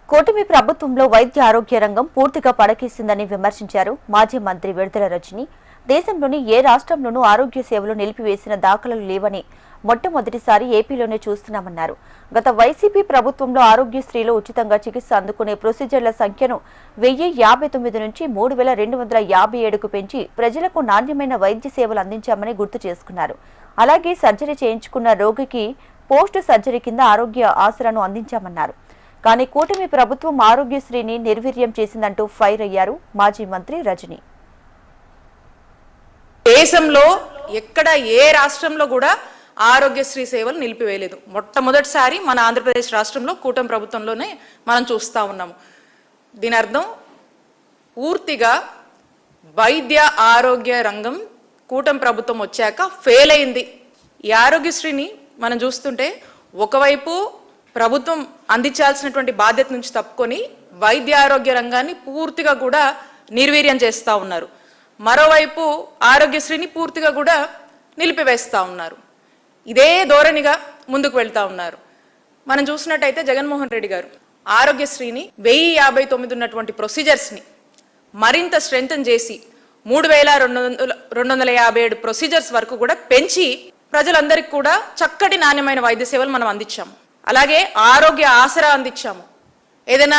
కూటమి ప్రభుత్వంలో వైద్య ఆరోగ్య రంగం పూర్తిగా పడకేసిందని విమర్శించారు మాజీ మంత్రి విడుదల రజని. దేశంలోని ఏ రాష్ట్రంలోనూ ఆరోగ్య సేవలు నిలిపివేసిన దాఖలాలు లేవని మొట్టమొదటిసారి ఏపీలోనే చూస్తున్నామన్నారు. గత వైసీపీ ప్రభుత్వంలో ఆరోగ్యశ్రీలో ఉచితంగా చికిత్స అందుకునే ప్రొసీజర్ల సంఖ్యను 1059 నుంచి 3257కు పెంచి ప్రజలకు నాణ్యమైన వైద్య సేవలు అందించామని గుర్తు చేసుకున్నారు. అలాగే సర్జరీ చేయించుకున్న రోగికి పోస్ట్ సర్జరీ కింద ఆరోగ్య ఆసరాను అందించామన్నారు. కానీ కూటమి ప్రభుత్వం ఆరోగ్యశ్రీని నిర్వీర్యం చేసిందంటూ ఫైర్ అయ్యారు మాజీ మంత్రి రజని. దేశంలో ఎక్కడ ఏ రాష్ట్రంలో కూడా ఆరోగ్యశ్రీ సేవలు నిలిపివేయలేదు. మొట్టమొదటిసారి మన ఆంధ్రప్రదేశ్ రాష్ట్రంలో కూటమి ప్రభుత్వంలోనే మనం చూస్తా ఉన్నాము. దీని అర్థం పూర్తిగా వైద్య ఆరోగ్య రంగం కూటమి ప్రభుత్వం వచ్చాక ఫెయిల్ అయింది. ఈ ఆరోగ్యశ్రీని మనం చూస్తుంటే ఒకవైపు ప్రభుత్వం అందించాల్సినటువంటి బాధ్యత నుంచి తప్పుకొని వైద్య ఆరోగ్య రంగాన్ని పూర్తిగా కూడా నిర్వీర్యం చేస్తూ ఉన్నారు. మరోవైపు ఆరోగ్యశ్రీని పూర్తిగా కూడా నిలిపివేస్తూ ఉన్నారు. ఇదే ధోరణిగా ముందుకు వెళ్తా ఉన్నారు. మనం చూసినట్టయితే జగన్మోహన్ రెడ్డి గారు ఆరోగ్యశ్రీని 1059 ఉన్నటువంటి ప్రొసీజర్స్ని మరింత స్ట్రెంథన్ చేసి 3257 ప్రొసీజర్స్ వరకు కూడా పెంచి ప్రజలందరికీ కూడా చక్కటి నాణ్యమైన వైద్య సేవలు మనం అందించాము. అలాగే ఆరోగ్య ఆసరా అందించాము. ఏదైనా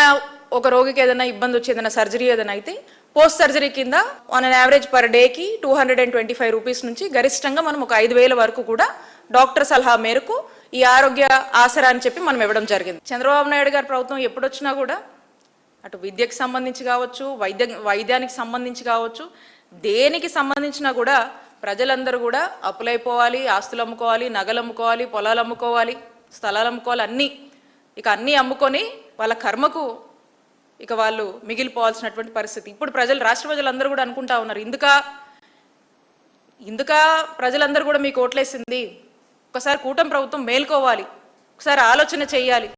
ఒక రోగికి ఏదైనా ఇబ్బంది వచ్చి ఏదైనా సర్జరీ ఏదైనా అయితే పోస్ట్ సర్జరీ కింద ఆన్ అన్ యావరేజ్ పర్ డేకి 225 రూపీస్ నుంచి గరిష్టంగా మనం ఒక 5000 వరకు కూడా డాక్టర్ సలహా మేరకు ఈ ఆరోగ్య ఆసరా అని చెప్పి మనం ఇవ్వడం జరిగింది. చంద్రబాబు నాయుడు గారి ప్రభుత్వం ఎప్పుడొచ్చినా కూడా అటు విద్యకు సంబంధించి కావచ్చు, వైద్యానికి సంబంధించి కావచ్చు, దేనికి సంబంధించినా కూడా ప్రజలందరూ కూడా అప్పులైపోవాలి, ఆస్తులు అమ్ముకోవాలి, నగలు అమ్ముకోవాలి, పొలాలు అమ్ముకోవాలి, స్థలాలు అమ్ముకోవాలి, అన్నీ అమ్ముకొని వాళ్ళ కర్మకు ఇక వాళ్ళు మిగిలిపోవాల్సినటువంటి పరిస్థితి. ఇప్పుడు రాష్ట్ర ప్రజలందరూ కూడా అనుకుంటా ఉన్నారు, ఇందుక ప్రజలందరూ కూడా మీకు ఓట్లేసింది, ఒకసారి కూటమి ప్రభుత్వం మేల్కోవాలి, ఒకసారి ఆలోచన చేయాలి.